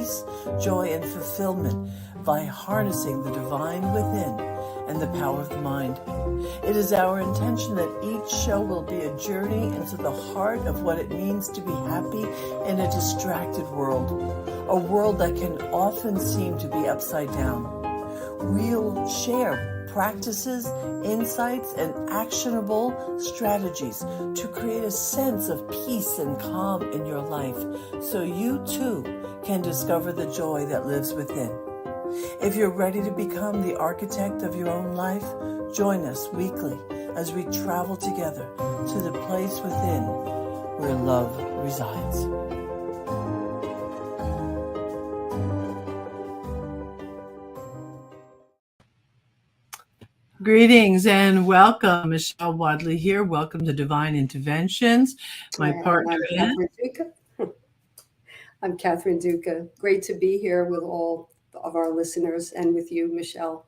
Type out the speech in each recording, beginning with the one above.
peace, joy, and fulfillment by harnessing the divine within and the power of the mind. It is our intention that each show will be a journey into the heart of what it means to be happy in a distracted world, a world that can often seem to be upside down. We'll share practices, insights, and actionable strategies to create a sense of peace and calm in your life so you too can discover the joy that lives within. If you're ready to become the architect of your own life, join us weekly as we travel together to the place within where love resides. Greetings and welcome. Michelle Wadley here. Welcome to Divine Interventions. My partner is I'm Catherine Duca. Great to be here with all of our listeners and with you, Michelle.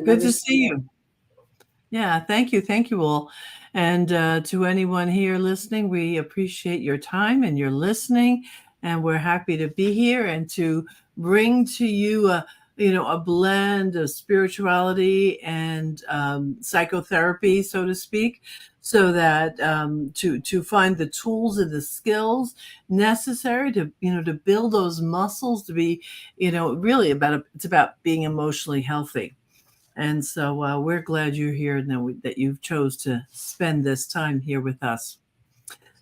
Good to see you. Yeah, thank you. Thank you all. And to anyone here listening, we appreciate your time and your listening. And we're happy to be here and to bring to you a blend of spirituality and psychotherapy, so to speak, so that to find the tools and the skills necessary to build those muscles to be really it's about being emotionally healthy. And so we're glad you're here and that you've chose to spend this time here with us.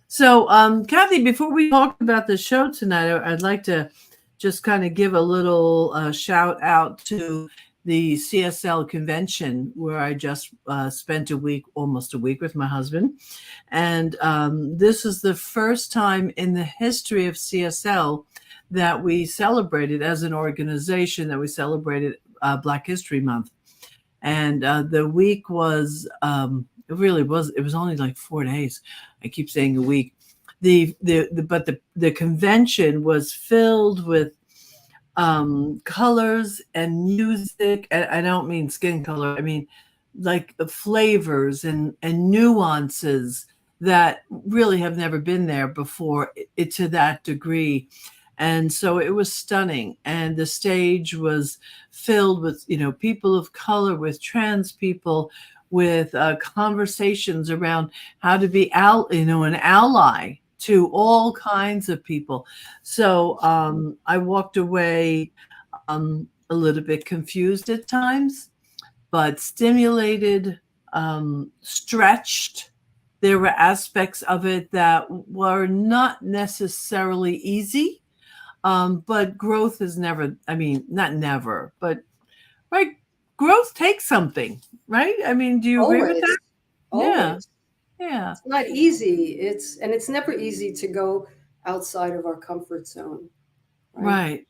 So Kathy, before we talk about the show tonight, I'd like to just kind of give a little shout out to the CSL convention where I just spent almost a week with my husband. And this is the first time in the history of CSL that we celebrated as an organization, that we celebrated Black History Month. And the week was, it was only like 4 days. I keep saying a week. But the convention was filled with colors and music. And I don't mean skin color. I mean like the flavors and nuances that really have never been there before to that degree. And so it was stunning. And the stage was filled with, people of color, with trans people, with conversations around how to be an ally to all kinds of people. So I walked away a little bit confused at times, but stimulated, stretched. There were aspects of it that were not necessarily easy. But growth is never, not never, but right. Growth takes something, right? I mean, do you agree with that? Always. Yeah. It's not easy. It's never easy to go outside of our comfort zone. Right.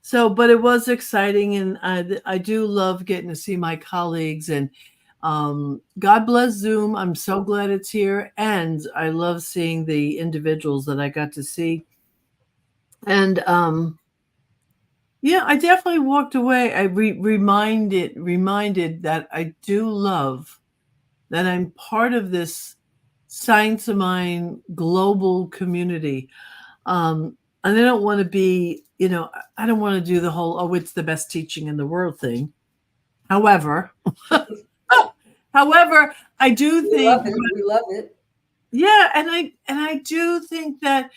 So, but it was exciting. And I do love getting to see my colleagues, and God bless Zoom. I'm so glad it's here. And I love seeing the individuals that I got to see. And I definitely walked away. I reminded that I do love that I'm part of this Science of Mind global community. And I don't want to be, I don't want to do the whole, it's the best teaching in the world thing. However, I do think we love it. Yeah, and I do think that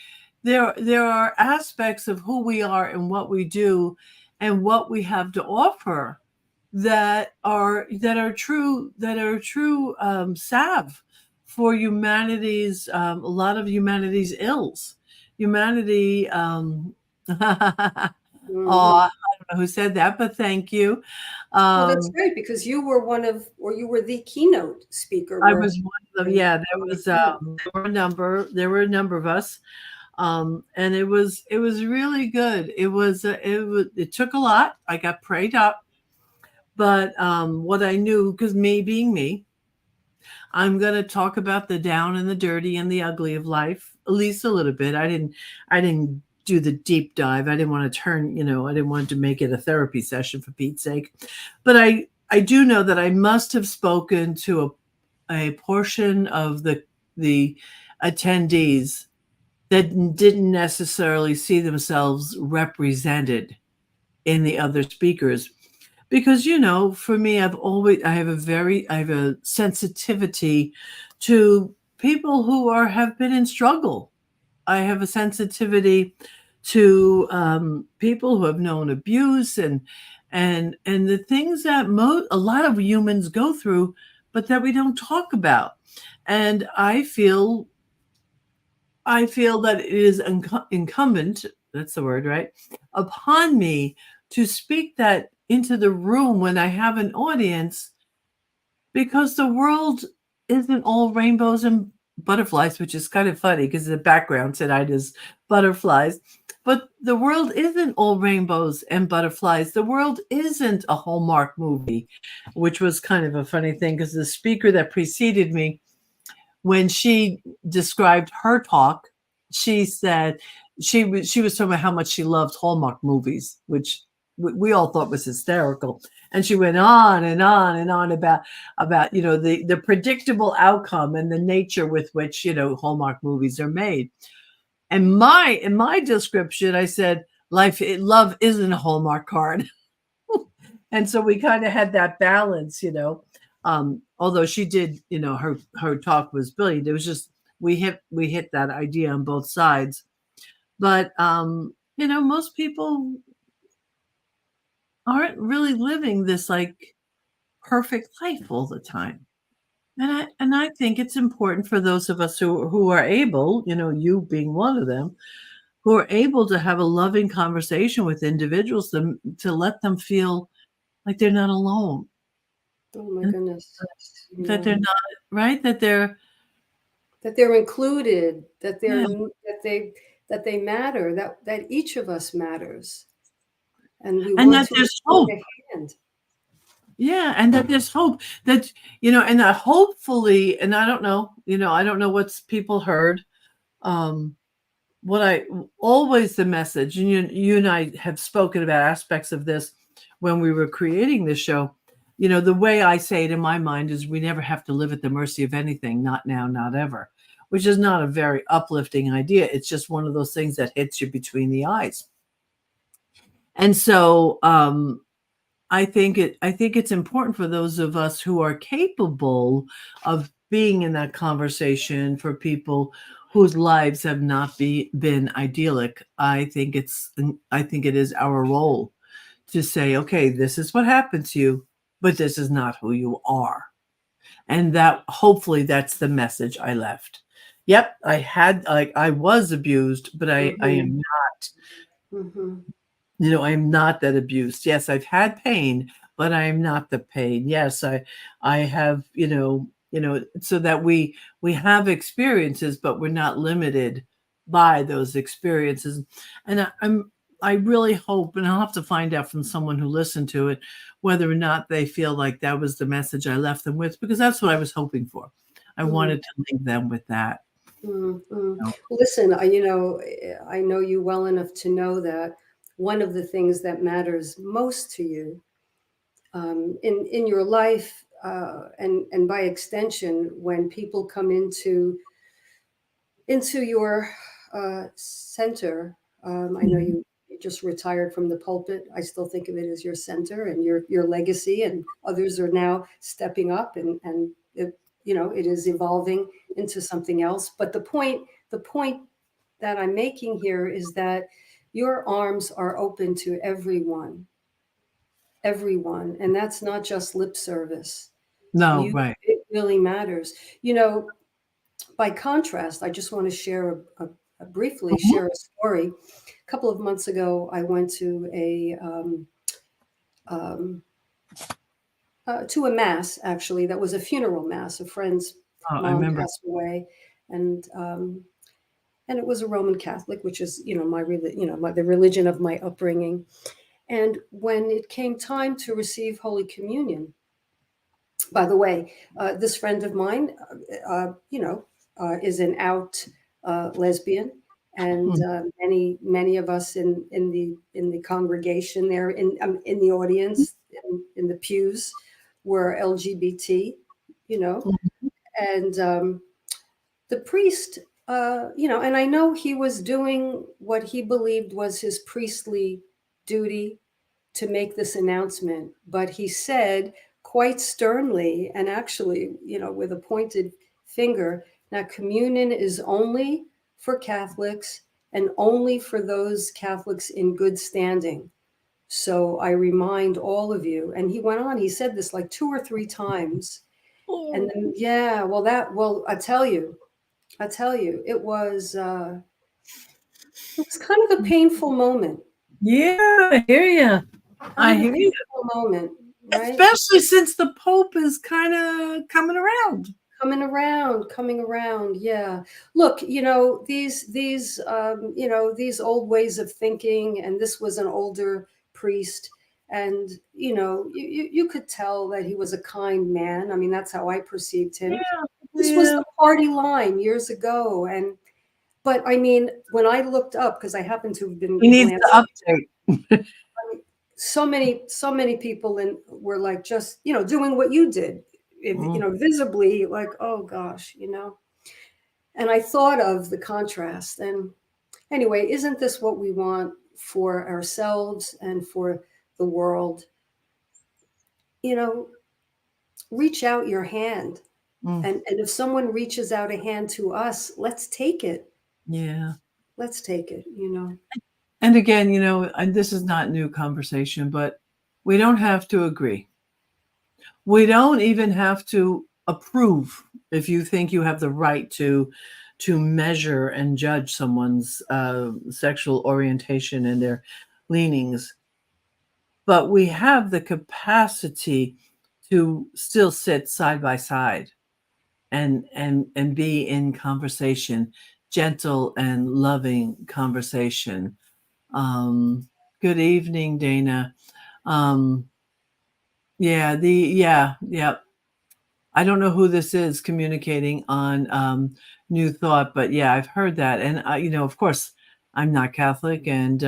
there are aspects of who we are and what we do and what we have to offer that are true salve for humanity's a lot of humanity's ills. Humanity I don't know who said that, but thank you. Well, that's great, because you were you were the keynote speaker. I was one of them. Yeah, there were a number of us. And it was really good. It took a lot. I got prayed up, but what I knew, because me being me, I'm going to talk about the down and the dirty and the ugly of life, at least a little bit. I didn't do the deep dive. I didn't want to turn, I didn't want to make it a therapy session, for Pete's sake. But I do know that I must have spoken to a portion of the attendees that didn't necessarily see themselves represented in the other speakers. Because, for me, I have a sensitivity to people who have been in struggle. I have a sensitivity to people who have known abuse and the things that a lot of humans go through, but that we don't talk about. And I feel that it is incumbent, that's the word, right, upon me to speak that into the room when I have an audience, because the world isn't all rainbows and butterflies, which is kind of funny because the background tonight is butterflies. But the world isn't all rainbows and butterflies. The world isn't a Hallmark movie, which was kind of a funny thing because the speaker that preceded me, when she described her talk, she said she was talking about how much she loved Hallmark movies, which we all thought was hysterical. And she went on and on and on about the predictable outcome and the nature with which Hallmark movies are made. And in my description, I said, love isn't a Hallmark card. And so we kind of had that balance. Although she did, her talk was brilliant. It was just we hit that idea on both sides. But most people aren't really living this like perfect life all the time. And I think it's important for those of us who are able, you being one of them, who are able to have a loving conversation with individuals to let them feel like they're not alone. Oh my goodness. That they're not, right? That they're included, that yeah. they matter, that each of us matters. And we And want that to there's hold hope. a hand. Yeah, and that there's hope that, and that hopefully, and I don't know what's people heard. What I always the message, and you and I have spoken about aspects of this when we were creating this show. The way I say it in my mind is we never have to live at the mercy of anything, not now, not ever, which is not a very uplifting idea. It's just one of those things that hits you between the eyes. And so I think it's important for those of us who are capable of being in that conversation for people whose lives have not been idyllic. I think it is our role to say, okay, this is what happened to you, but this is not who you are. And that hopefully that's the message I left. Yep, I was abused, but I am not. Mm-hmm. I'm not that abused. Yes, I've had pain, but I am not the pain. Yes, I have, so that we have experiences, but we're not limited by those experiences. And I really hope, and I'll have to find out from someone who listened to it, whether or not they feel like that was the message I left them with, because that's what I was hoping for. I wanted to leave them with that. Mm-hmm. Listen, I know you well enough to know that one of the things that matters most to you in your life, and by extension, when people come into your center. I know you just retired from the pulpit. I still think of it as your center and your legacy, and others are now stepping up, and it is evolving into something else. But the point that I'm making here is that your arms are open to everyone, and that's not just lip service. No, right. It really matters. By contrast, I just want to share briefly share a story. A couple of months ago, I went to a mass. Actually, that was a funeral mass. A friend's I mom remember. passed away, and it was a Roman Catholic, which is the religion of my upbringing. And when it came time to receive Holy Communion, by the way, this friend of mine, is an out lesbian, and many of us in the congregation there, in the audience, in the pews, were LGBT, and the priest and I know he was doing what he believed was his priestly duty to make this announcement, but he said quite sternly and actually, with a pointed finger, now communion is only for Catholics and only for those Catholics in good standing. So I remind all of you, and he went on, he said this like 2 or 3 times. And then, yeah, well, I tell you, it was kind of a painful moment. Yeah, I hear you. I Kind of a hear you. painful moment, right? Especially since the Pope is kind of coming around. Coming around, yeah. Look, these old ways of thinking, and this was an older priest, and you could tell that he was a kind man. I mean, that's how I perceived him. Yeah, This was yeah. the party line years ago, but I mean, when I looked up, because I happen to have been He needs glancing, to update. so many people were like just doing what you did, Mm, visibly like, oh gosh, and I thought of the contrast. And anyway, isn't this what we want for ourselves and for the world? Reach out your hand, mm. and if someone reaches out a hand to us, let's take it. Yeah. Let's take it. And again, and this is not new conversation, but we don't have to agree. We don't even have to approve if you think you have the right to measure and judge someone's sexual orientation and their leanings. But we have the capacity to still sit side by side and be in conversation, gentle and loving conversation. Good evening, Dana. Um, yeah. I don't know who this is communicating on New Thought, but yeah, I've heard that, and of course, I'm not Catholic, and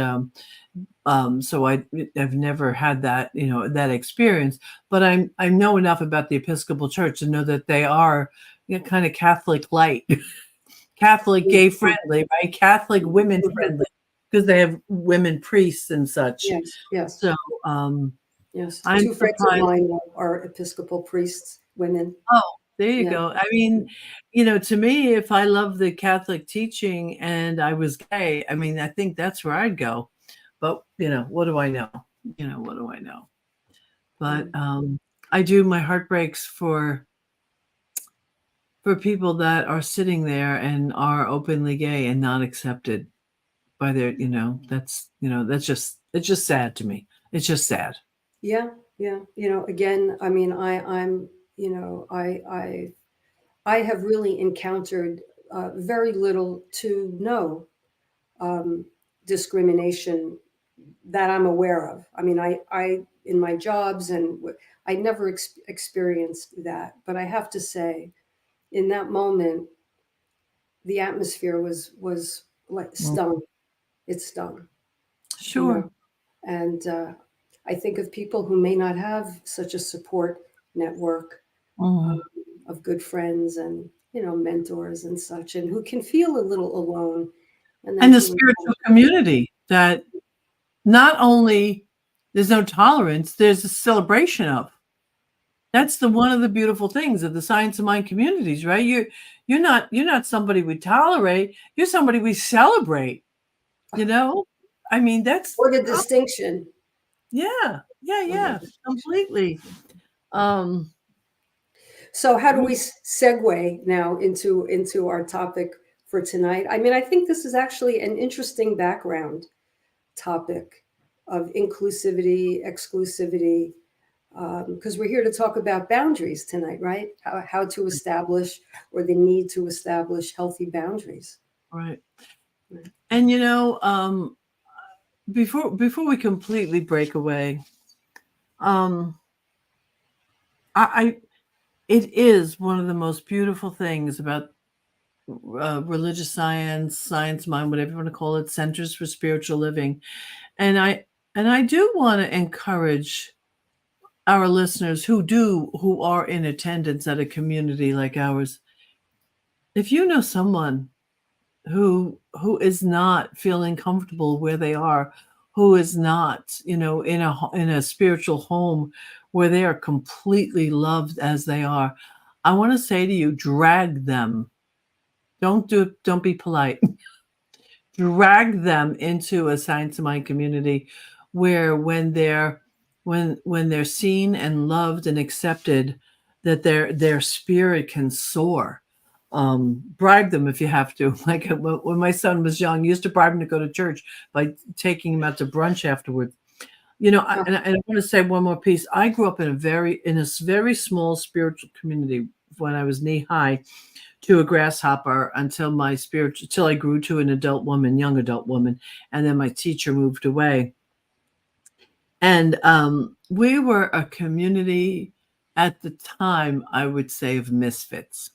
so I've never had that that experience. But I know enough about the Episcopal Church to know that they are kind of Catholic light, Catholic gay friendly, right? Catholic women friendly because they have women priests and such. Yes, yes, So um, yes. I'm Two friends of surprised. mine are Episcopal priests, women. Oh, there you Yeah. go. I mean, to me, if I love the Catholic teaching and I was gay, I mean, I think that's where I'd go. But, what do I know? What do I know? But Mm. I do my heart breaks for people that are sitting there and are openly gay and not accepted by their, that's just it's just sad to me. It's just sad. Yeah, yeah. Again, I mean, I'm, I have really encountered very little to no um, discrimination that I'm aware of. I mean, I in my jobs I never experienced that. But I have to say, in that moment, the atmosphere was like Mm, stung. It stung, you sure. know. And I think of people who may not have such a support network um, Mhm. of good friends and mentors and such, and who can feel a little alone, and then And the to spiritual community that not only there's no tolerance, there's a celebration of. That's the one of the beautiful things of the Science of Mind communities, right? You're not somebody we tolerate, you're somebody we celebrate, you know? I mean, that's what a distinction. yeah, yeah, What a yeah, distinction. completely. Um, So how do w we segue now into our topic for tonight? I mean, I think this is actually an interesting background topic of inclusivity, exclusivity, because we're here to talk about boundaries tonight, right? How to establish, or the need to establish, healthy boundaries. right. Right. And, before we completely break away, um, I it is one of the most beautiful things about religious science, science mind, whatever you want to call it, centers for spiritual living. And I do want to encourage our listeners who are in attendance at a community like ours. If you know someone who is not feeling comfortable where they are, who is not, in a spiritual home where they are completely loved as they are. I want to say to you, drag them. Don't be polite. Drag them into a Science of Mind community where when they're seen and loved and accepted, that their spirit can soar. Bribe them if you have to. Like when my son was young, you used to bribe him to go to church by taking him out to brunch afterwards. Huh. And I want to say one more piece. I grew up in a very small spiritual community when I was knee high to a grasshopper until I grew to an young adult woman, and then my teacher moved away. And we were a community at the time, I would say, of misfits.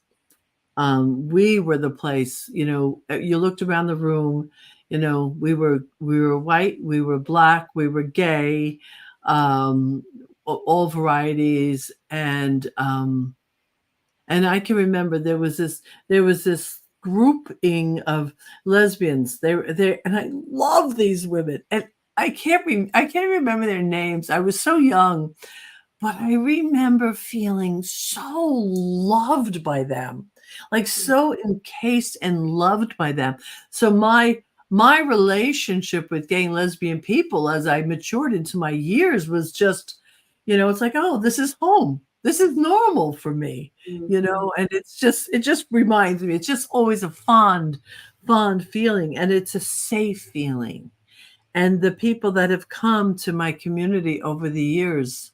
We were the place, you looked around the room, we were white, we were black, we were gay, all varieties, and I can remember there was this grouping of lesbians. They were there, and I love these women. And I can't remember their names. I was so young, but I remember feeling so loved by them, like so encased and loved by them. So my relationship with gay and lesbian people as I matured into my years was just, it's like, oh, this is home. This is normal for me, Mhm. and it just reminds me, it's just always a fond feeling, and it's a safe feeling. And the people that have come to my community over the years,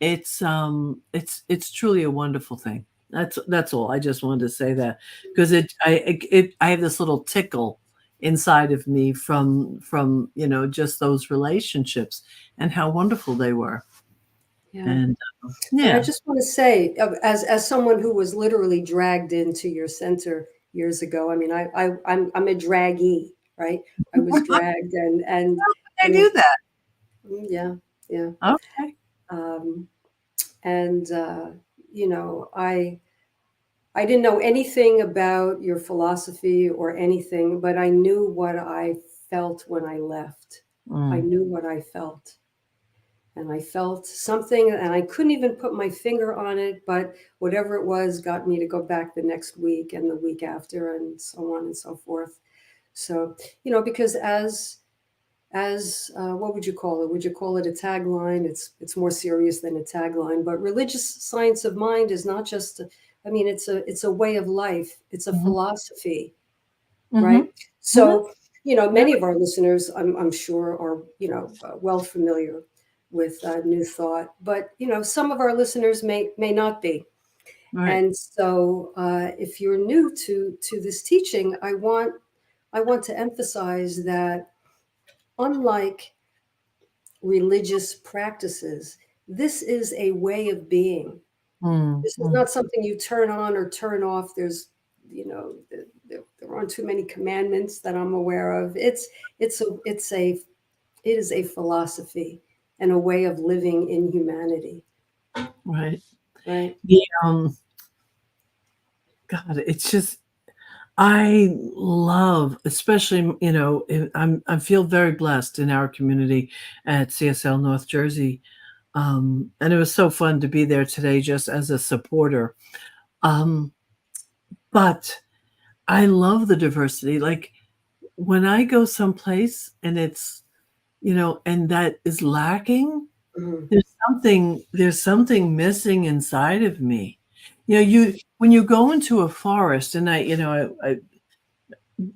it's truly a wonderful thing. That's all. I just wanted to say that because I have this little tickle inside of me from just those relationships and how wonderful they were. Yeah. And And I yeah. just want to say, as someone who was literally dragged into your center years ago, I mean, I'm a draggee, right? I was dragged, I and do that. yeah, yeah, Okay. um, and you know, I didn't know anything about your philosophy or anything, but I knew what I felt when I left. I Mm, knew what I felt. And I felt something, and I couldn't even put my finger on it, but whatever it was got me to go back the next week and the week after, and so on and so forth. So, because as what would you call it? Would you call it a tagline? It's more serious than a tagline, but religious science of mind is not just. I mean, it's a way of life. It's a mhm, philosophy, right? mhm, mhm. So, Yeah. many of our listeners, I'm sure, are, well familiar with New Thought, but, some of our listeners may not be. Right. And so, if you're new to this teaching, I want to emphasize that unlike religious practices, this is a way of being. Mm, This is mm. not something you turn on or turn off. There aren't too many commandments that I'm aware of. It is a philosophy and a way of living in humanity, Right. right? The God, it's just I love, especially, I feel very blessed in our community at CSL North Jersey. And it was so fun to be there today just as a supporter. Um, but I love the diversity. Like when I go someplace and and that is lacking, Mhm. there's something missing inside of me. When you go into a forest, and I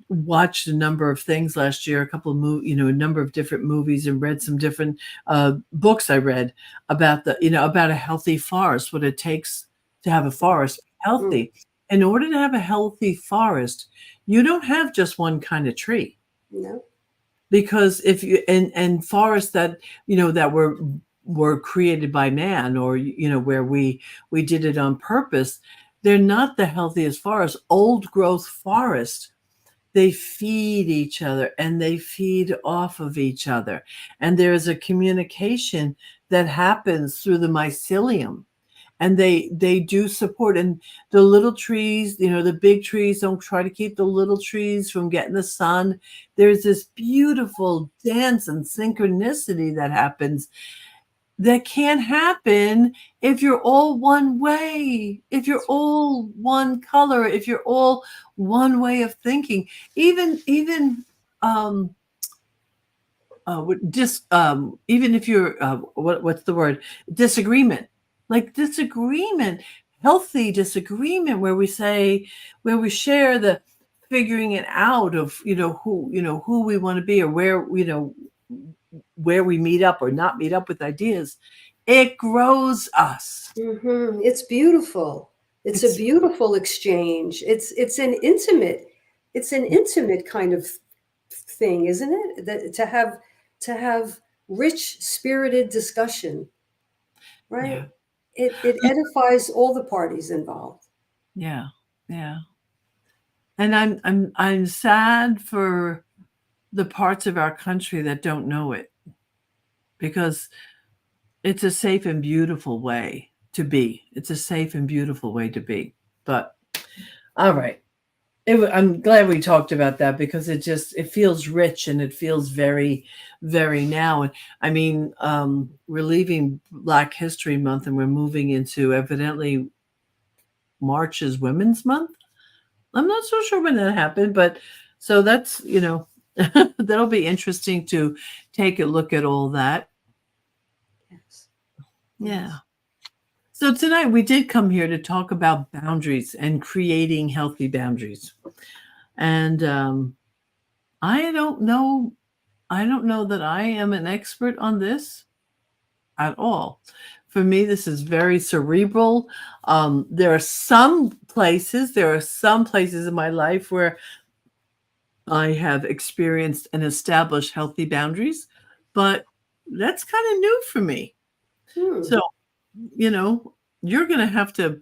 watched a number of things last year, a couple of a number of different movies, and read some different books I read about a healthy forest, what it takes to have a forest Mm. healthy. In order to have a healthy forest, you don't have just one kind of tree, No. because if you and forests that were created by man, or where we did it on purpose, they're not the healthiest forests. Old growth forests, they feed each other and they feed off of each other. And there is a communication that happens through the mycelium. and they do support. And the little trees, the big trees don't try to keep the little trees from getting the sun. There's this beautiful dance and synchronicity that happens that can't happen if you're all one way, if you're all one color, if you're all one way of thinking. Even even if you're what's the word, disagreement, like disagreement, healthy disagreement, where we share the figuring it out of who we want to be, or where we meet up or not meet up with ideas. It grows us. It's beautiful. It's a beautiful exchange. It's an intimate kind of thing, isn't it? That to have rich, spirited discussion, right? Yeah. It edifies all the parties involved. Yeah. And I'm sad for the parts of our country that don't know it, because it's a safe and beautiful way to be. It's a safe and beautiful way to be. But all right. I'm glad we talked about that, because it feels rich, and it feels very, very now. And I mean, we're leaving Black History Month, and we're moving into, evidently, March is Women's Month. I'm not so sure when that happened, but so that's, that'll be interesting to take a look at all that. Yes. Yeah. So tonight we did come here to talk about boundaries and creating healthy boundaries. And I don't know that I am an expert on this at all. For me, this is very cerebral. There are some places in my life where I have experienced and established healthy boundaries, but that's kind of new for me. So, you're going to have to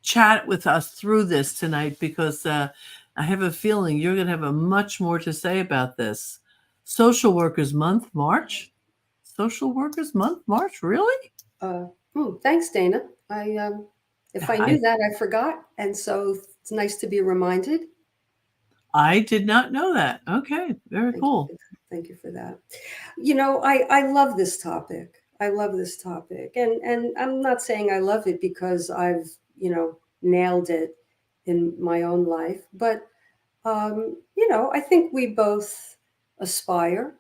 chat with us through this tonight, because I have a feeling you're going to have a much more to say about this. Social Workers Month, March. Social Workers Month, March, really? Thanks, Dana. If I knew that, I forgot, and so it's nice to be reminded. I did not know that. Okay, very cool. Thank you for that. I love this topic. I love this topic, and I'm not saying I love it because I've nailed it in my own life, but I think we both aspire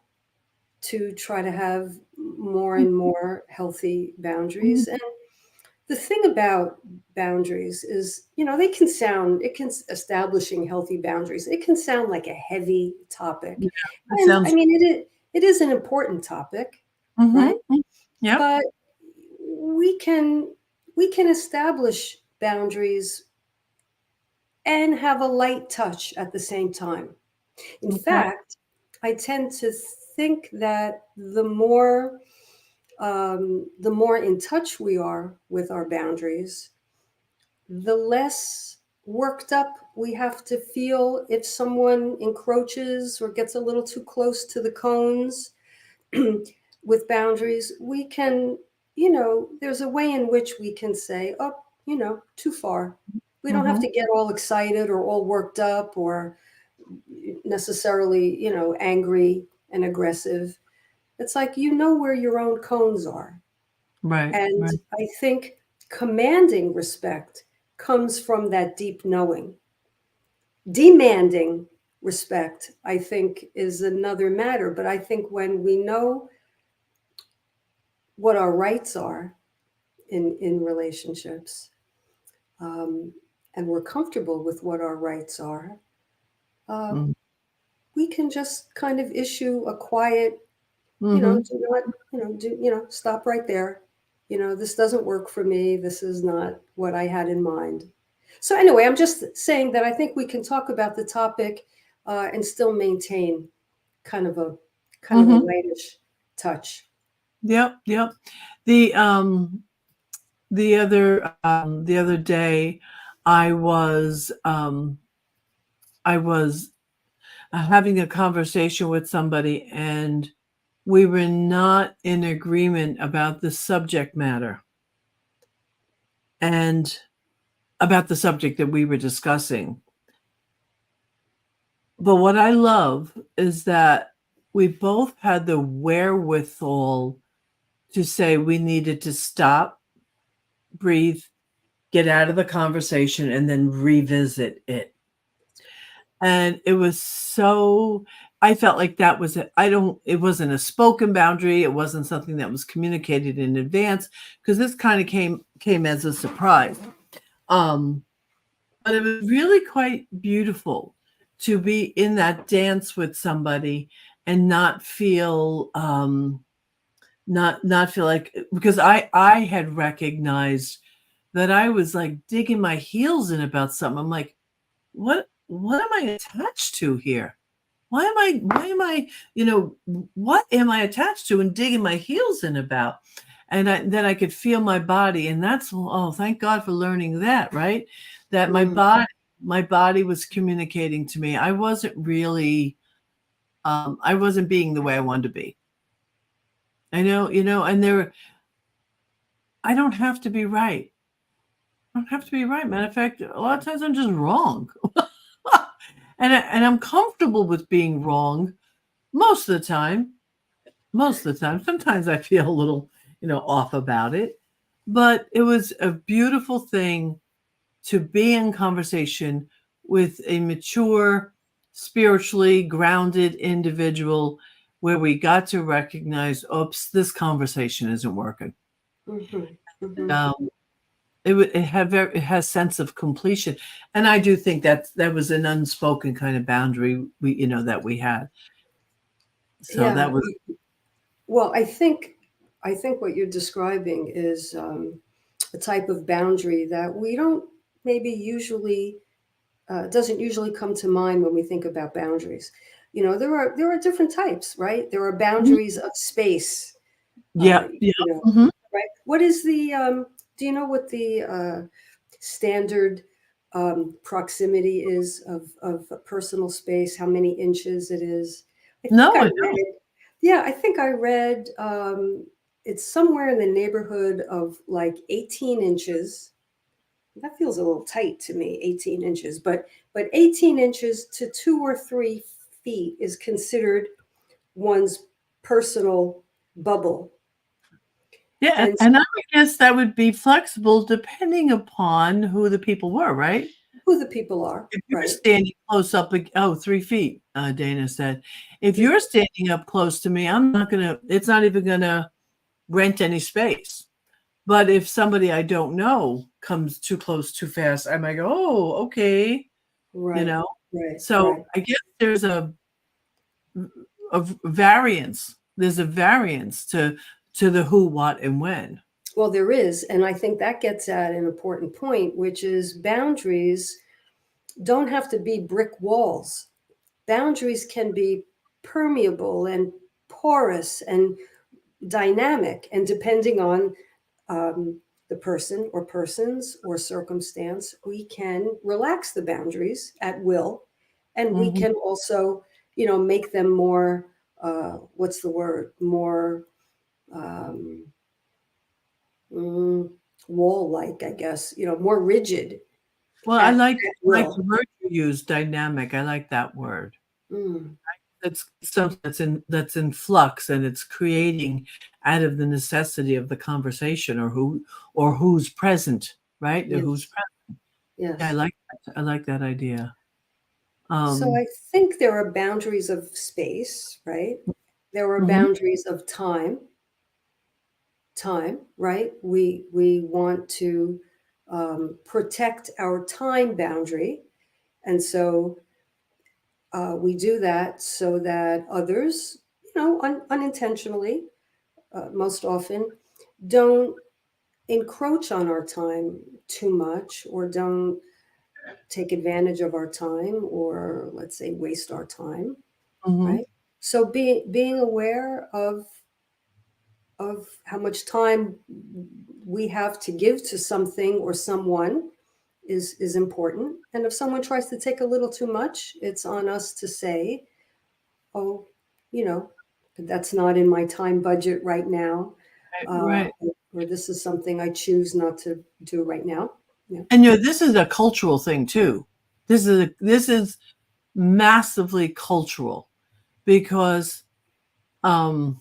to try to have more and more healthy boundaries. And the thing about boundaries is, establishing healthy boundaries, it can sound like a heavy topic. Yeah, and I mean, it is an important topic, right? Yeah. But we can establish boundaries and have a light touch at the same time. In fact, I tend to think that the more in touch we are with our boundaries, the less worked up we have to feel if someone encroaches or gets a little too close to the cones. With boundaries, we can, there's a way in which we can say, oh, too far. We don't have to get all excited or all worked up or necessarily, angry and aggressive. It's like, where your own cones are. Right. And right. I think commanding respect comes from that deep knowing. Demanding respect, I think, is another matter. But I think when we know what our rights are in relationships, and we're comfortable with what our rights are, we can just kind of issue a quiet, do not, stop right there. This doesn't work for me. This is not what I had in mind. So anyway, I'm just saying that I think we can talk about the topic and still maintain kind of a lightish touch. Yep. The other day, I was having a conversation with somebody, and we were not in agreement about the subject matter. and about the subject that we were discussing. But what I love is that we both had the wherewithal to say we needed to stop, breathe, get out of the conversation, and then revisit it. And it was so, I felt like that was it. It wasn't a spoken boundary. It wasn't something that was communicated in advance, because this kind of came as a surprise. But it was really quite beautiful to be in that dance with somebody and not feel not feel like, because I had recognized that I was like digging my heels in about something. I'm like, what am I attached to here? Why am I, what am I attached to and digging my heels in about? And then I could feel my body. And that's, oh, thank God for learning that, right? That my body was communicating to me. I wasn't really, I wasn't being the way I wanted to be. I know, and I don't have to be right. I don't have to be right. Matter of fact, a lot of times I'm just wrong. And I'm comfortable with being wrong most of the time. Most of the time. Sometimes I feel a little, off about it. But it was a beautiful thing to be in conversation with a mature, spiritually grounded individual where we got to recognize, oops, this conversation isn't working. Mm-hmm. Mm-hmm. It has sense of completion, and I do think that was an unspoken kind of boundary that we had. So Yeah. that was, Well, I think what you're describing is a type of boundary that we don't maybe usually doesn't usually come to mind when we think about boundaries. There are different types, right? There are boundaries of space. Uh, yeah, yeah. you know, Mhm. right? What is the do you know what the standard proximity is of a personal space? How many inches it is? I think No, I I read. don't. Yeah, I think I read it's somewhere in the neighborhood of like 18 inches. That feels a little tight to me, 18 inches, but 18 inches to 2 or 3 feet is considered one's personal bubble. Yeah, And and I would guess that would be flexible depending upon who the people were, right? who the people are, If you're right? standing close up, 3 feet, Dana said. If you're standing up close to me, it's not even gonna rent any space. But if somebody I don't know comes too close too fast, I might go, "Oh, okay," you Right, know? right, So, right. I guess there's a variance. There's a variance to the who, what, and when. Well, there is, and I think that gets at an important point, which is boundaries don't have to be brick walls. Boundaries can be permeable and porous and dynamic, and depending on the person or persons or circumstance, we can relax the boundaries at will, and we Mhm. can also, make them more. What's the word? More um, mm, wall-like, I guess. More rigid Well, at I like the will. word you used, dynamic. I like that word. Mm, It's something that's in flux, and it's creating out of the necessity of the conversation, or who's present, right? Or who's yes, present. Yeah, I yes. like that. I like that idea. So Um, I think there are boundaries of space, right? There are mhm, boundaries of time, right? We want to protect our time boundary, and so we do that so that others, unintentionally, most often, don't encroach on our time too much, or don't take advantage of our time, or let's say waste our time, mhm. right? So being aware of how much time we have to give to something or someone is important. And if someone tries to take a little too much, it's on us to say, oh, you know, that's not in my time budget right now. Right, Uh, right. or this is something I choose not to do right now. Yeah. And this is a cultural thing too. This is massively cultural, because I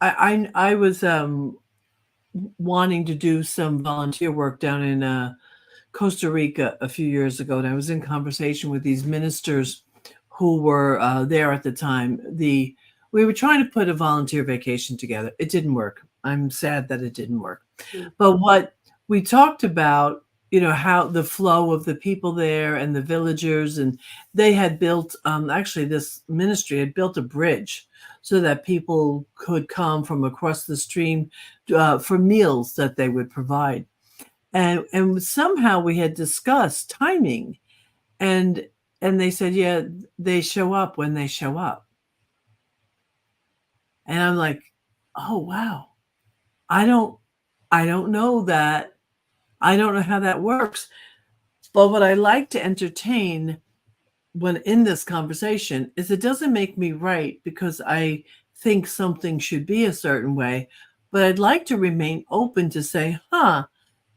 was wanting to do some volunteer work down in Costa Rica a few years ago, and I was in conversation with these ministers who were there at the time. We were trying to put a volunteer vacation together. It didn't work. I'm sad that it didn't work. But what we talked about, how the flow of the people there and the villagers, and they had built, actually this ministry had built a bridge so that people could come from across the stream for meals that they would provide. And somehow we had discussed timing, and they said, yeah, they show up when they show up. And I'm like, oh, wow. I don't know that. I don't know how that works. But what I like to entertain when in this conversation is it doesn't make me right because I think something should be a certain way, but I'd like to remain open to say,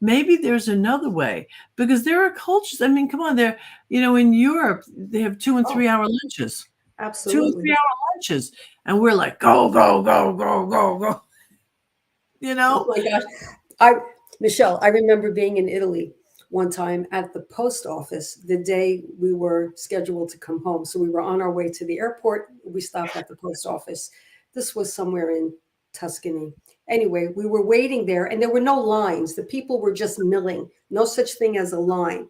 maybe there's another way, because there are cultures. I mean, come on, in Europe, they have 2 and 3 hour lunches. Absolutely. 2 and 3 hour lunches. And we're like, go, go, go, go, go, go. Oh my gosh. Michelle, I remember being in Italy one time at the post office the day we were scheduled to come home. So we were on our way to the airport. We stopped at the post office. This was somewhere in Tuscany. Anyway, we were waiting there and there were no lines. The people were just milling. No such thing as a line.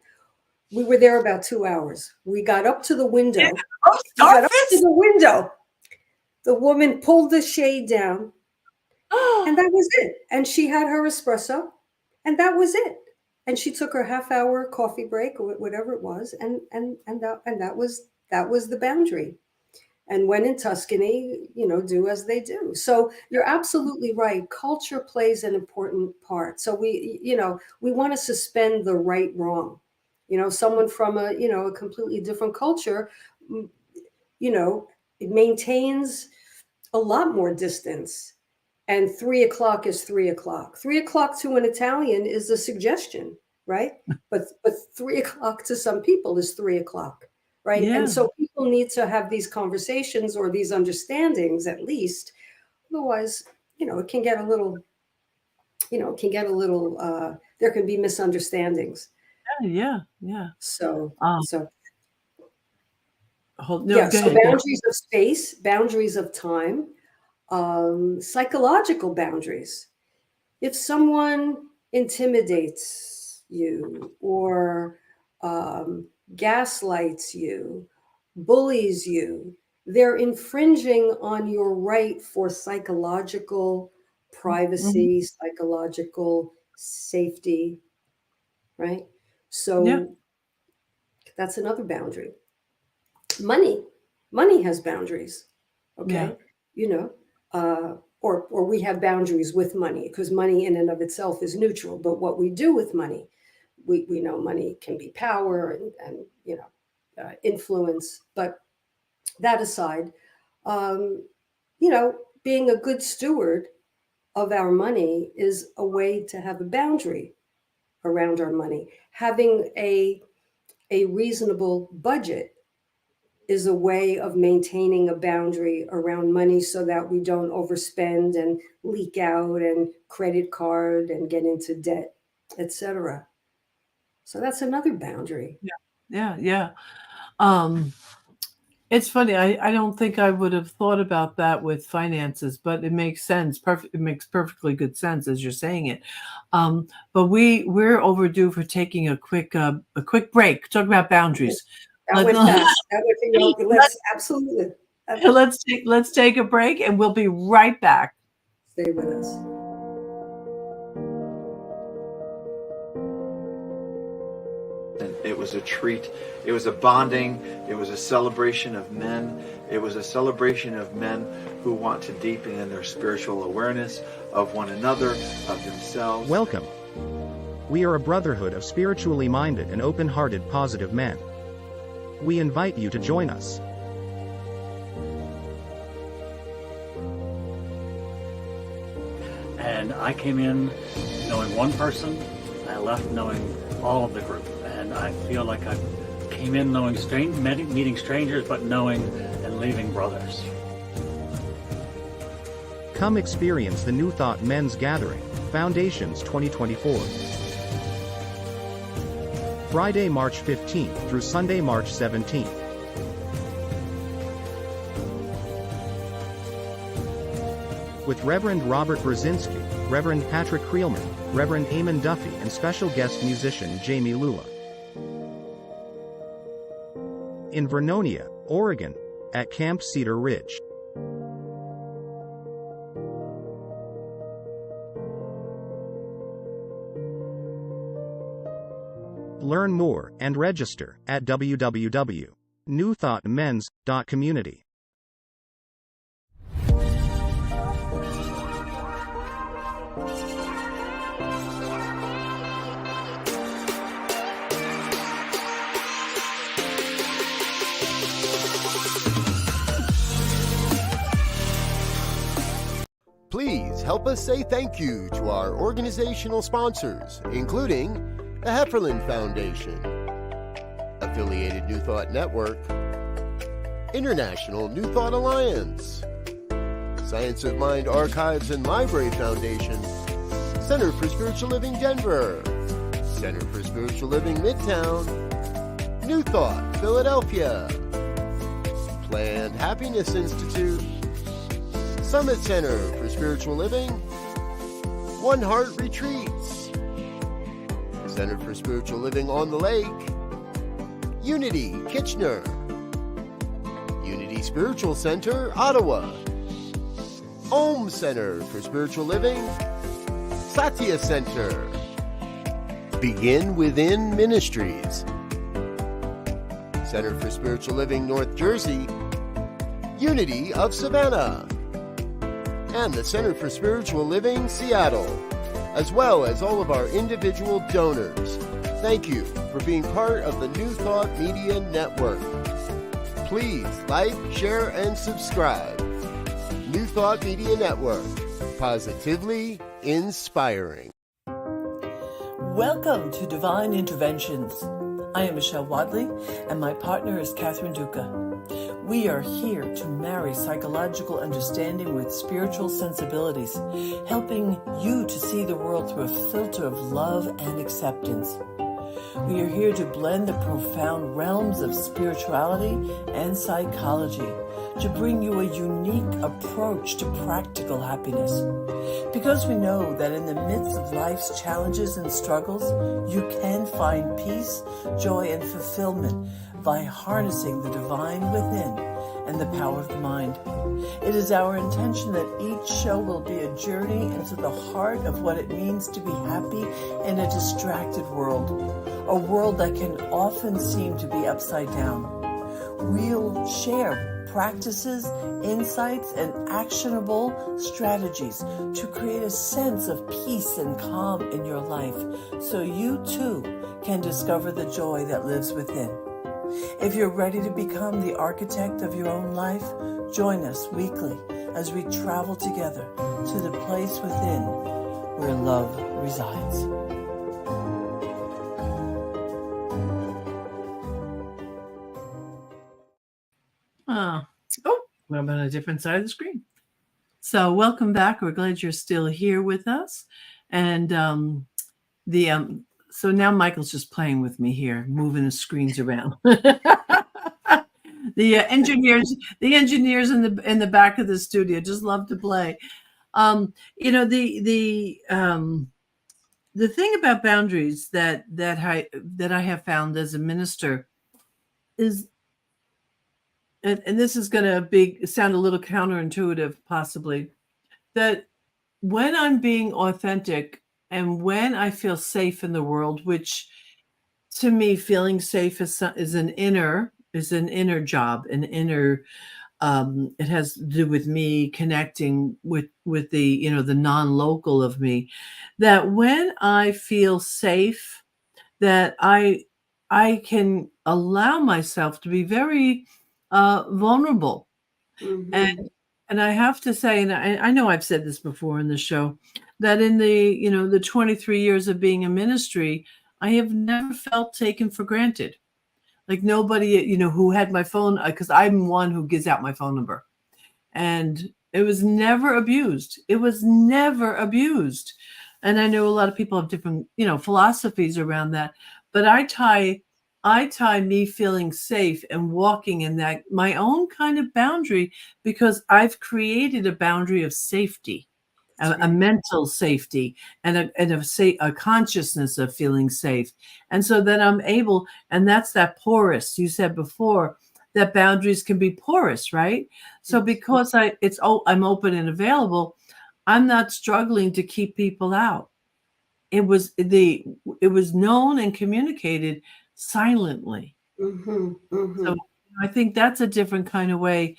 We were there about 2 hours. We got up to the window. Yeah. We got up to the window. The woman pulled the shade down. And that was it. And she had her espresso, and that was it. And she took her half-hour coffee break or whatever it was, and that was the boundary. And when in Tuscany, do as they do. So you're absolutely right. Culture plays an important part. So we want to suspend the right wrong. Someone from a completely different culture, it maintains a lot more distance. And 3 o'clock is 3 o'clock. 3 o'clock to an Italian is a suggestion, right? But 3 o'clock to some people is 3 o'clock, right? Yeah. And so people need to have these conversations or these understandings at least. Otherwise, it can get a little, there can be misunderstandings. Yeah. So ahead. Boundaries of space, boundaries of time. Psychological boundaries. If someone intimidates you or gaslights you, bullies you, they're infringing on your right for psychological privacy, psychological safety, right? So that's another boundary. Money has boundaries, okay? Or we have boundaries with money, because money in and of itself is neutral. But what we do with money, we know money can be power and influence. But that aside, being a good steward of our money is a way to have a boundary around our money. Having a reasonable budget is a way of maintaining a boundary around money so that we don't overspend and leak out and credit card and get into debt, etc. So that's another boundary. Yeah. It's funny. I don't think I would have thought about that with finances, but it makes sense. It makes perfectly good sense as you're saying it. But we're overdue for taking a quick break. Talk about boundaries. That went fast. Absolutely. Let's take a break, and we'll be right back. Stay with us. It was a treat. It was a bonding. It was a celebration of men. It was a celebration of men who want to deepen in their spiritual awareness of one another, of themselves. Welcome. We are a brotherhood of spiritually minded and open-hearted positive men. We invite you to join us. And I came in knowing one person, I left knowing all of the group. And I feel like I came in knowing meeting strangers, but knowing and leaving brothers. Come experience the New Thought Men's Gathering, Foundations 2024. Friday, March 15th through Sunday, March 17th. With Reverend Robert Brzezinski, Reverend Patrick Creelman, Reverend Eamon Duffy, and special guest musician Jamie Lula. In Vernonia, Oregon, at Camp Cedar Ridge. Learn more and register at www.newthoughtmens.community. Please help us say thank you to our organizational sponsors, including the Hefferland Foundation, Affiliated New Thought Network, International New Thought Alliance, Science of Mind Archives and Library Foundation, Center for Spiritual Living Denver, Center for Spiritual Living Midtown, New Thought Philadelphia, Planned Happiness Institute, Summit Center for Spiritual Living, One Heart Retreats, Center for Spiritual Living on the Lake, Unity Kitchener, Unity Spiritual Center Ottawa, Om Center for Spiritual Living, Satya Center, Begin Within Ministries, Center for Spiritual Living North Jersey, Unity of Savannah, and the Center for Spiritual Living Seattle, as well as all of our individual donors. Thank you for being part of the New Thought Media Network. Please like, share, and subscribe. New Thought Media Network, positively inspiring. Welcome to Divine Interventions. I am Michelle Wadley, and my partner is Catherine Duca. We are here to marry psychological understanding with spiritual sensibilities, helping you to see the world through a filter of love and acceptance. We are here to blend the profound realms of spirituality and psychology to bring you a unique approach to practical happiness. Because we know that in the midst of life's challenges and struggles, you can find peace, joy, and fulfillment by harnessing the divine within and the power of the mind. It is our intention that each show will be a journey into the heart of what it means to be happy in a distracted world, a world that can often seem to be upside down. We'll share practices, insights, and actionable strategies to create a sense of peace and calm in your life so you too can discover the joy that lives within. If you're ready to become the architect of your own life, join us weekly as we travel together to the place within where love resides. I'm on a different side of the screen. So welcome back. We're glad you're still here with us. And so now Michael's just playing with me here, moving the screens around. The engineers in the back of the studio just love to play. The thing about boundaries that I have found as a minister is, and this is going to sound a little counterintuitive, possibly, that when I'm being authentic and when I feel safe in the world, which to me, feeling safe is an inner job, an inner. It has to do with me connecting with the the non-local of me. That when I feel safe, that I can allow myself to be very vulnerable. Mm-hmm. And I have to say, and I know I've said this before in the show, that in the 23 years of being in ministry, I have never felt taken for granted. Like nobody, who had my phone, because I'm one who gives out my phone number. And it was never abused. It was never abused. And I know a lot of people have different, philosophies around that. But I tie me feeling safe and walking in that my own kind of boundary, because I've created a boundary of safety, a mental safety, and a consciousness of feeling safe. And so then I'm able, and that's that porous you said before, that boundaries can be porous, right? So because I'm open and available, I'm not struggling to keep people out. It was known and communicated silently. So I think that's a different kind of way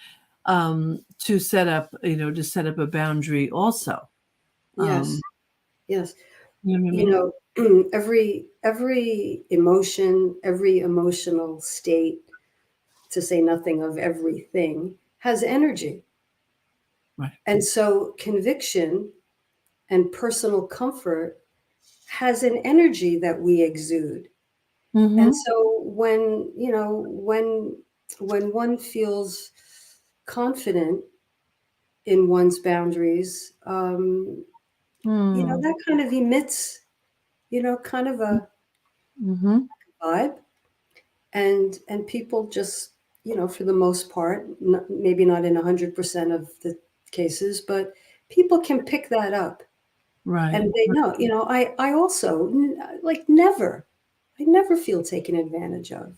to set up a boundary also. Yes. Yes. You know what I mean? Every emotion, every emotional state, to say nothing of everything, has energy. Right. And so conviction and personal comfort has an energy that we exude. Mhm. And so when one feels confident in one's boundaries, that kind of emits, kind of a Mhm. vibe, and people just, for the most part, maybe not in 100% of the cases, but people can pick that up, Right. and they know. I also I never feel taken advantage of.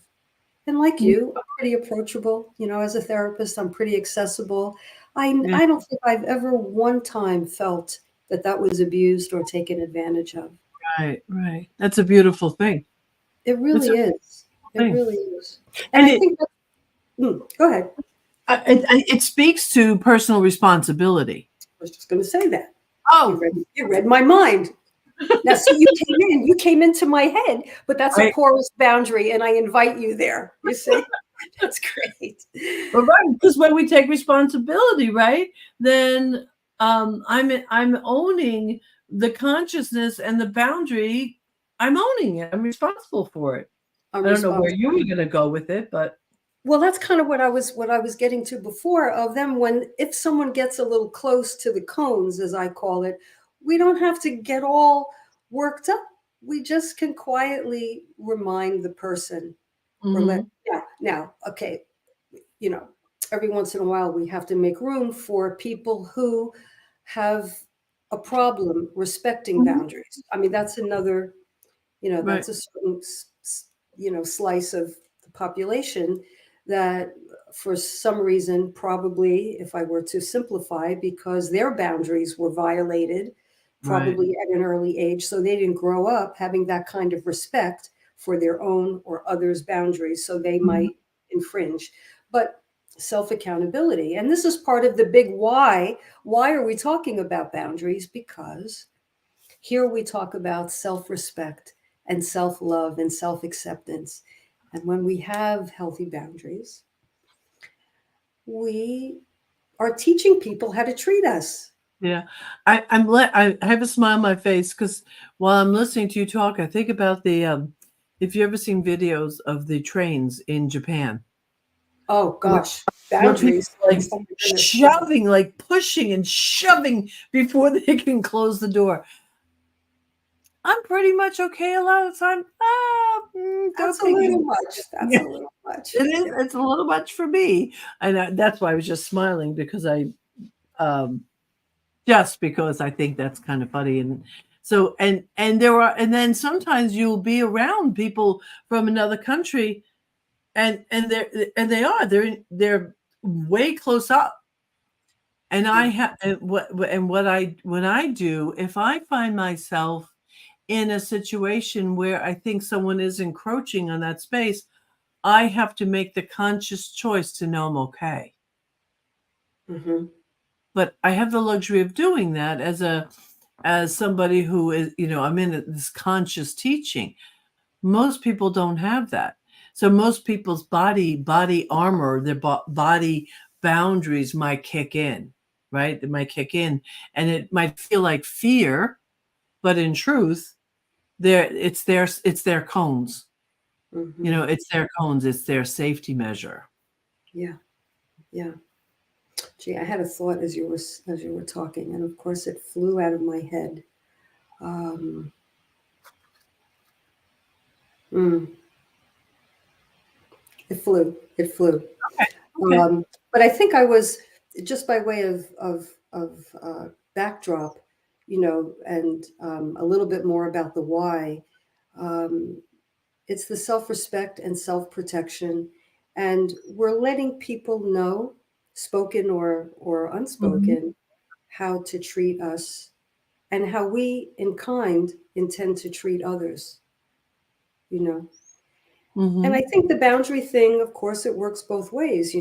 And like you, I'm pretty approachable. As a therapist, I'm pretty accessible. Yeah. I don't think I've ever one time felt that was abused or taken advantage of. Right. Right. That's a beautiful thing. It That's really a is. It thing. really is. And I think that, go ahead. It speaks to personal responsibility. I was just going to say that. Oh, You read my mind. Now, see, you came into my head, but that's a Right. porous boundary, and I invite you there. You see, that's great. well, right. Because when we take responsibility, right, then I'm owning the consciousness and the boundary. I'm owning it. I'm responsible for it. I'm I don't know where responsible. you were going to go with it, but Well, that's kind of what I was getting to before of them. If someone gets a little close to the cones, as I call it, we don't have to get all worked up. We just can quietly remind the person or let, Mhm. now, okay, every once in a while we have to make room for people who have a problem respecting Mhm. boundaries. I mean, that's another, Right. that's a certain, slice of the population that for some reason, probably, if I were to simplify, because their boundaries were violated, Right. probably at an early age. So they didn't grow up having that kind of respect for their own or others' boundaries. So they Mhm. might infringe. But self accountability. And this is part of the big why. Why are we talking about boundaries? Because here we talk about self respect and self love and self acceptance. And when we have healthy boundaries, we are teaching people how to treat us. Yeah, I have a smile on my face because while I'm listening to you talk, I think about if you ever seen videos of the trains in Japan, Oh where, gosh, where people boundaries. are like Oh my goodness. shoving, like pushing and shoving before they can close the door. I'm pretty much okay a lot of the time. That's a Okay, little much. That's yeah, a little much. it is. Yeah. It's a little much for me, and that's why I was just smiling because um, just because I think that's kind of funny. And so and then sometimes you'll be around people from another country they're way close up. And I have what I when I do, if I find myself in a situation where I think someone is encroaching on that space, I have to make the conscious choice to know I'm okay. Hmm. But I have the luxury of doing that as somebody who is, I'm in this conscious teaching. Most people don't have that. So most people's body armor, their body boundaries might kick in. right? It might kick in, and it might feel like fear, but in truth, it's their cones. Mhm. It's their cones, it's their safety measure. Yeah. Yeah. Gee, I had a thought as you were talking, and of course it flew out of my head. Um, mm, it flew. It flew. Okay. But I think I was just by way of backdrop, and a little bit more about the why. Um, it's the self-respect and self-protection, and we're letting people know, spoken or Mhm. unspoken, how to treat us and how we, in kind, intend to treat others. You know, and I Mhm. think the boundary thing, of course, it works both ways.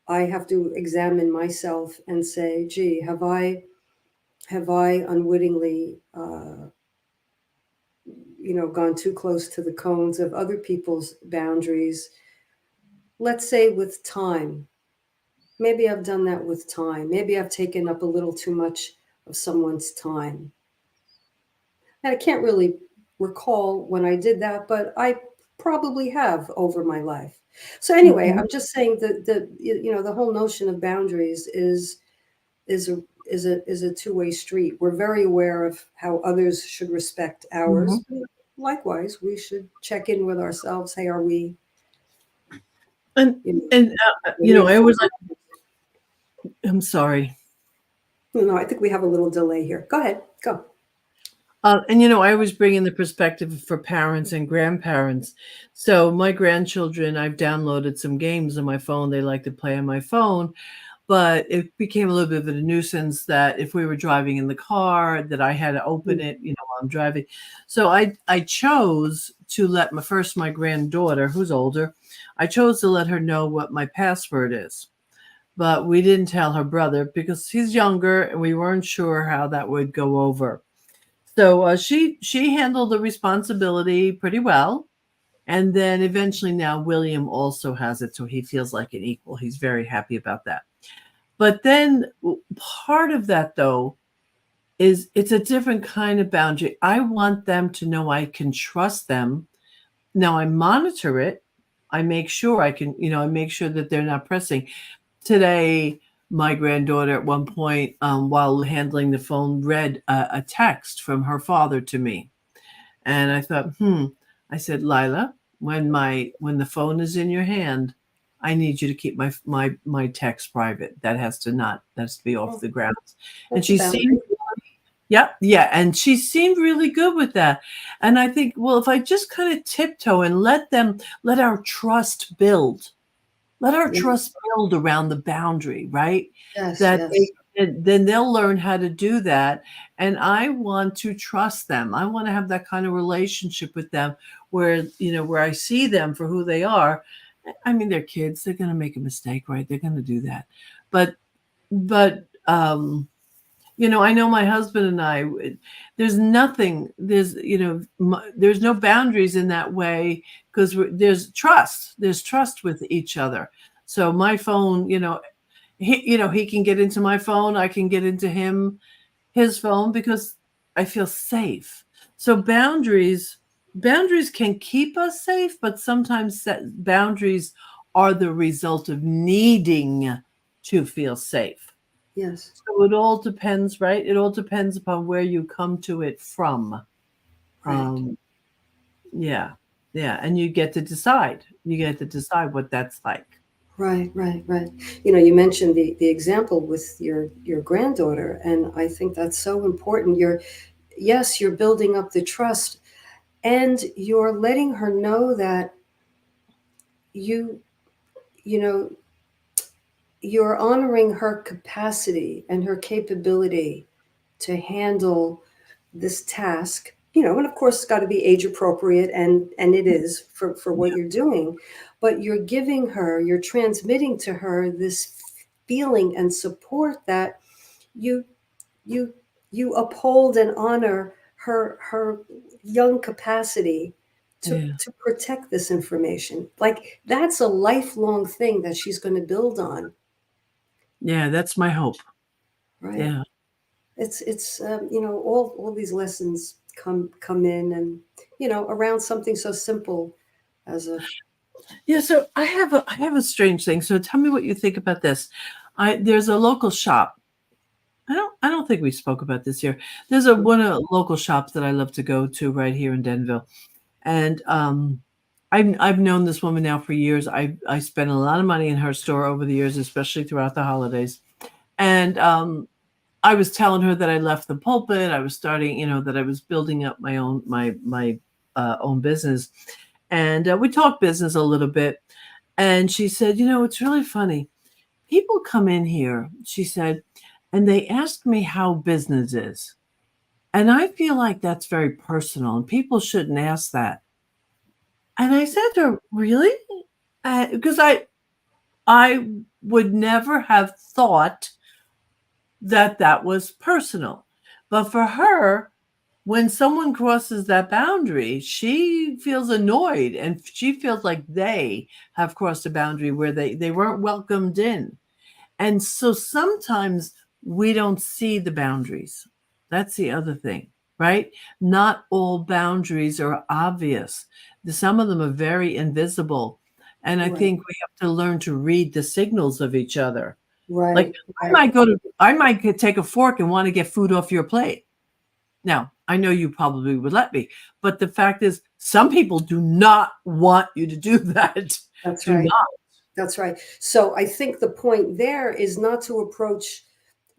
I have to examine myself and say, gee, have I unwittingly, gone too close to the cones of other people's boundaries? Let's say with time. Maybe I've done that with time. Maybe I've taken up a little too much of someone's time. And I can't really recall when I did that, but I probably have over my life. So anyway, Mhm. I'm just saying that the whole notion of boundaries is a two-way street. We're very aware of how others should respect Mhm. ours. Likewise, we should check in with ourselves. Hey, are we, And you know, and, I always reinforcing? like I'm sorry. No, I think we have a little delay here. Go ahead. Go. And I always bring in the perspective for parents and grandparents. So my grandchildren, I've downloaded some games on my phone. They like to play on my phone, but it became a little bit of a nuisance that if we were driving in the car, that I had to open Mm, it, while I'm driving. So I chose to let my granddaughter, who's older, I chose to let her know what my password is. But we didn't tell her brother because he's younger and we weren't sure how that would go over. So she handled the responsibility pretty well. And then eventually now William also has it, so he feels like an equal. He's very happy about that. But then part of that though is it's a different kind of boundary. I want them to know I can trust them. Now I monitor it. I make sure I make sure that they're not pressing. Today, my granddaughter at one point, while handling the phone, read a text from her father to me. And I thought, I said, Lila, when the phone is in your hand, I need you to keep my text private. That's to be off well, the grounds. And that's a she boundary. seemed, yeah, and she seemed really good with that. And I think, well, if I just kind of tiptoe and let our trust build, Yeah. around the boundary, right? Yes. That Yes. then they'll learn how to do that. And I want to trust them. I want to have that kind of relationship with them where I see them for who they are. I mean, they're kids. They're going to make a mistake, right? They're going to do that. But I know my husband and I, there's nothing, there's no boundaries in that way because there's trust with each other. So my phone, he can get into my phone. I can get into his phone because I feel safe. So boundaries can keep us safe, but sometimes boundaries are the result of needing to feel safe. Yes. So it all depends, right? It all depends upon where you come to it from. Right. Um, yeah, yeah, and you get to decide. You get to decide what that's like. Right. Right. Right. You mentioned the example with your granddaughter, and I think that's so important. You're building up the trust, and you're letting her know that you you know you're honoring her capacity and her capability to handle this task, and of course it's got to be age appropriate, and it is for what Yeah, you're doing, but you're transmitting to her this feeling and support that you you you uphold and honor her young capacity to yeah, to protect this information. Like, that's a lifelong thing that she's going to build on. Yeah, that's my hope. Right. Yeah. It's all these lessons come in, and around something so simple as a Yeah, so I have a strange thing. So tell me what you think about this. There's a local shop. I don't think we spoke about this here. There's one of the local shops that I love to go to right here in Denville. And I've known this woman now for years. I spent a lot of money in her store over the years, especially throughout the holidays. And I was telling her that I left the pulpit. I was starting, that I was building up my own business, and we talked business a little bit. And she said, it's really funny. People come in here, she said, and they ask me how business is, and I feel like that's very personal, and people shouldn't ask that. And I said to her, really? Because I would never have thought that that was personal. But for her, when someone crosses that boundary, she feels annoyed and she feels like they have crossed a boundary where they weren't welcomed in. And so sometimes we don't see the boundaries. That's the other thing, right? Not all boundaries are obvious. Some of them are very invisible. And I right, think we have to learn to read the signals of each other. Like right, right. I might take a fork and want to get food off your plate. Now, I know you probably would let me, but the fact is some people do not want you to do that. That's Do right. not. That's right. So I think the point there is not to approach,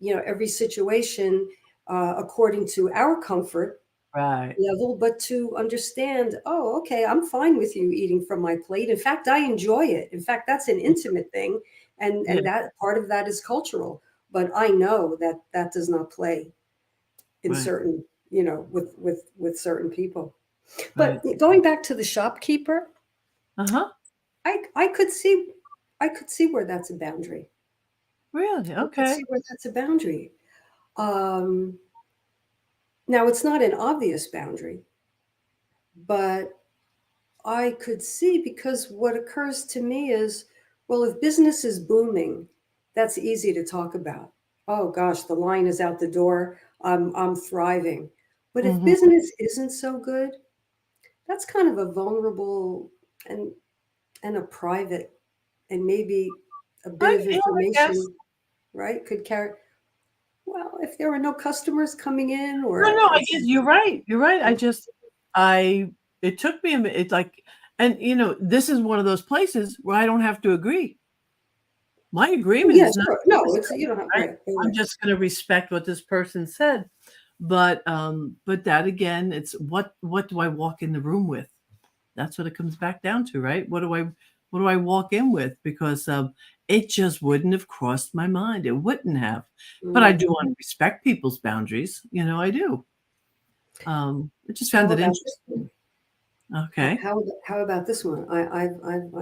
every situation according to our comfort Right. level, but to understand, oh, okay, I'm fine with you eating from my plate. In fact, I enjoy it. In fact, that's an intimate thing, and Yeah. that part of that is cultural. But I know that that does not play in Right. certain, with certain people. Right. But going back to the shopkeeper, Uh-huh. I could see where that's a boundary. Really? I could Okay. see where that's a boundary. Um, Now it's not an obvious boundary, but I could see, because what occurs to me is, well, if business is booming, that's easy to talk about. Oh gosh, the line is out the door. I'm thriving. But if Mhm. business isn't so good, that's kind of a vulnerable and a private, and maybe a bit of I guess. information, right? Could carry. Well, if there are no customers coming in, No, or no, I it's guess you're right. You're right. I it took me a minute. It's like, and this is one of those places where I don't have to agree. My oh, agreement yeah, is not sure. going to No, it's say, you don't have right? right, right, I'm right. just going to respect what this person said. But that again, it's what do I walk in the room with? That's what it comes back down to, right? What do I walk in with? Because it just wouldn't have crossed my mind. It wouldn't have. But I Mm. do want to respect people's boundaries. I do. I just found How it about interesting. this one? Okay. How about this one? I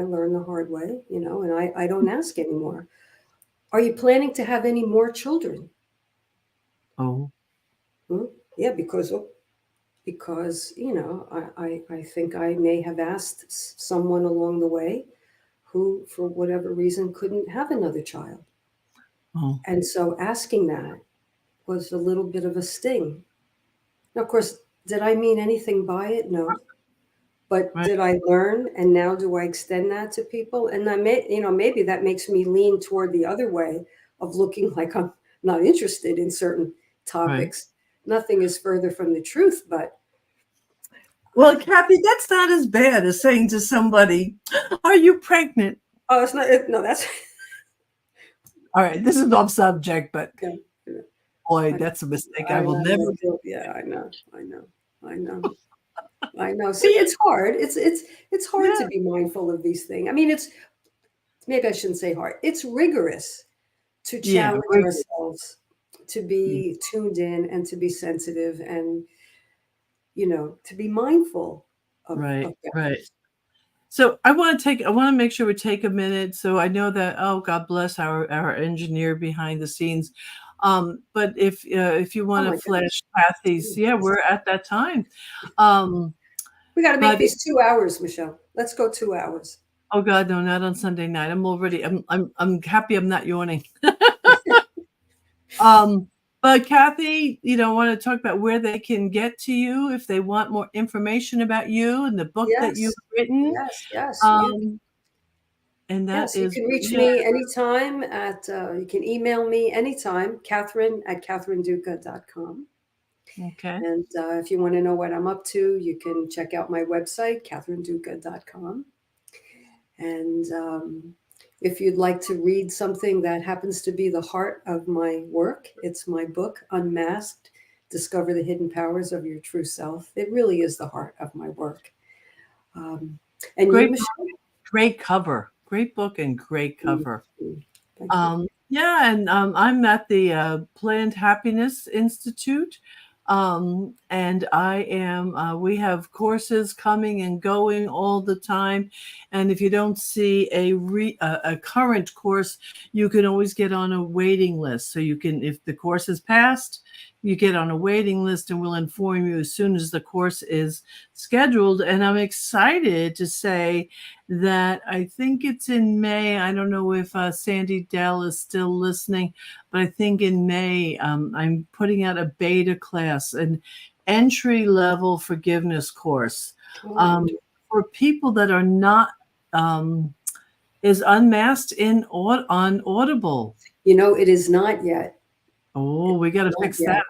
learned the hard way, and I don't ask anymore. Are you planning to have any more children? Oh, Hmm? Yeah, because I think I may have asked someone along the way who, for whatever reason, couldn't have another child, oh, and so asking that was a little bit of a sting. Now, of course, did I mean anything by it? No. But right, did I learn, and now do I extend that to people? And maybe that makes me lean toward the other way of looking like I'm not interested in certain right. topics. Nothing is further from the truth, but Well, Kathy, that's not as bad as saying to somebody, "Are you pregnant?" oh, it's not. No, that's All right, this is off subject, but yeah, yeah. boy, I, that's a mistake I I will know. never. Yeah, I know. I know. See, it's hard. It's hard to Yeah, be mindful of these things. I mean, it's maybe I shouldn't say hard. It's rigorous to yeah, challenge ourselves to yeah. be tuned in and to be sensitive, and to be mindful of Right, right. boundaries. So I want to make sure we take a minute. So I know that, oh, God bless our engineer behind the scenes. But if you Oh want to my goodness. flash Kathy's, yeah, we're at that time. Um, We got to make but these 2 hours, Michelle. Let's go 2 hours. oh God, no, not on Sunday night. I'm happy I'm not yawning. But Kathy, I want to talk about where they can get to you if they want more information about you and the book that you've written. Yes. And that You is, can reach me anytime you can email me anytime, Catherine@catherineduca.com. okay. And if you want to know what I'm up to, you can check out my website, catherineduca.com. And if you'd like to read something that happens to be the heart of my work, it's my book, Unmasked, Discover the Hidden Powers of Your True Self. It really is the heart of my work. And Great, you, Michelle? great cover. Great book and great cover. Thank you. Yeah, and I'm at the Planned Happiness Institute. And I am, we have courses coming and going all the time. And if you don't see a current course, you can always get on a waiting list. So you can, if the course is passed, you get on a waiting list and we'll inform you as soon as the course is scheduled. And I'm excited to say that I think it's in May. I don't know if Sandy Dell is still listening, but I think in May, I'm putting out a beta class, an entry-level forgiveness course for people that are not, is Unmasked on Audible. It is not yet. Oh, we got to fix that.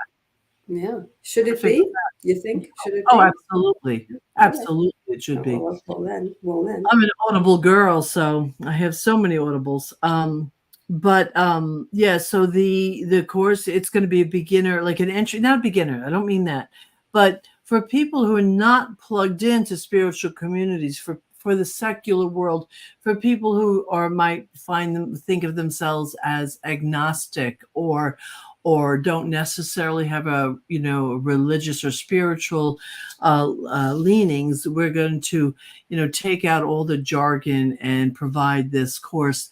Yeah. Should it be? You think? Should it be? Oh, absolutely. Absolutely, it should be. Well, then. I'm an Audible girl, so I have so many Audibles. Yeah, so the course, it's going to be a beginner, like an entry, not a beginner, I don't mean that, but for people who are not plugged into spiritual communities, for the secular world, for people who might think of themselves as agnostic or don't necessarily have a religious or spiritual leanings, we're going to take out all the jargon and provide this course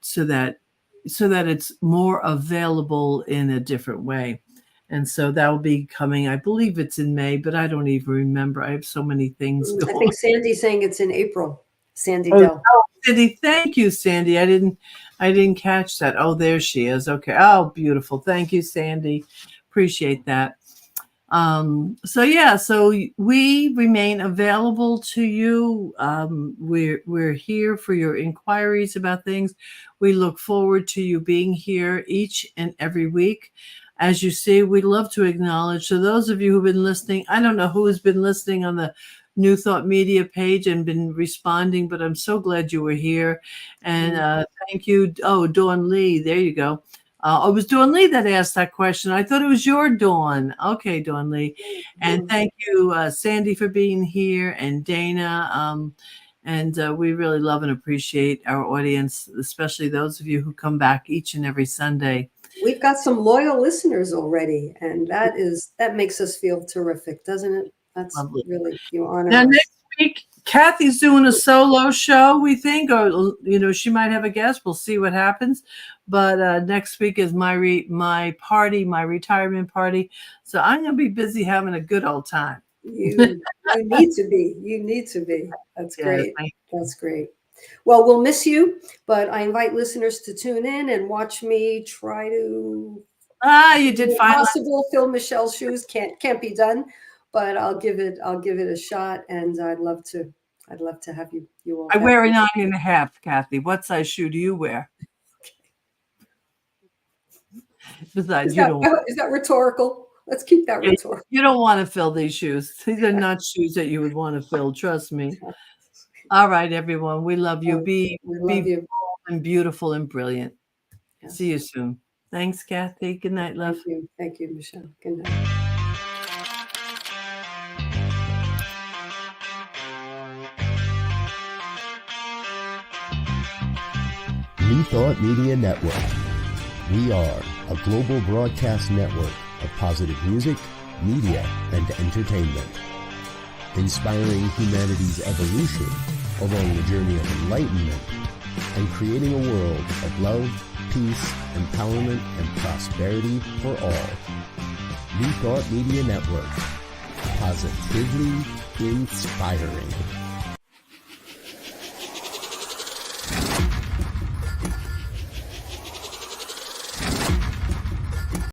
so that it's more available in a different way. And so that will be coming, I believe it's in May, but I don't even remember. I have so many things going. I think Sandy's saying it's in April. Sandy Dell. Oh, Sandy, thank you, Sandy. I didn't catch that. Oh, there she is. Okay. Oh, beautiful. Thank you, Sandy. Appreciate that. So we remain available to you. We're here for your inquiries about things. We look forward to you being here each and every week. As you see, we'd love to acknowledge. So those of you who've been listening, I don't know who has been listening on the New Thought Media page and been responding, but I'm so glad you were here. And thank you. Oh, Dawn Lee, there you go. It was Dawn Lee that asked that question. I thought it was your Dawn. Okay, Dawn Lee. And thank you, Sandy, for being here, and Dana. And we really love and appreciate our audience, especially those of you who come back each and every Sunday. We've got some loyal listeners already, and that makes us feel terrific, doesn't it? That's lovely. Really, you honor now, us. Next week, Kathy's doing a solo show, we think, or she might have a guest. We'll see what happens. But next week is my party, my retirement party. So I'm going to be busy having a good old time. You need to be. You need to be. That's great. Yes, that's great. Well, we'll miss you, but I invite listeners to tune in and watch me try to. You did fine. Possible fill Michelle's shoes. Can't be done, but I'll give it a shot, and I'd love to have you all. I wear a 9.5, Kathy. What size shoe do you wear? Besides, is that rhetorical? Let's keep that rhetorical. You don't want to fill these shoes. These are not shoes that you would want to fill. Trust me. All right, everyone. We love you. Be bold and beautiful and brilliant. Yes. See you soon. Thanks, Kathy. Good night, love. Thank you, Michelle. Good night. New Thought Media Network. We are a global broadcast network of positive music, media, and entertainment, inspiring humanity's evolution along the journey of enlightenment and creating a world of love, peace, empowerment, and prosperity for all. New Thought Media Network. Positively inspiring.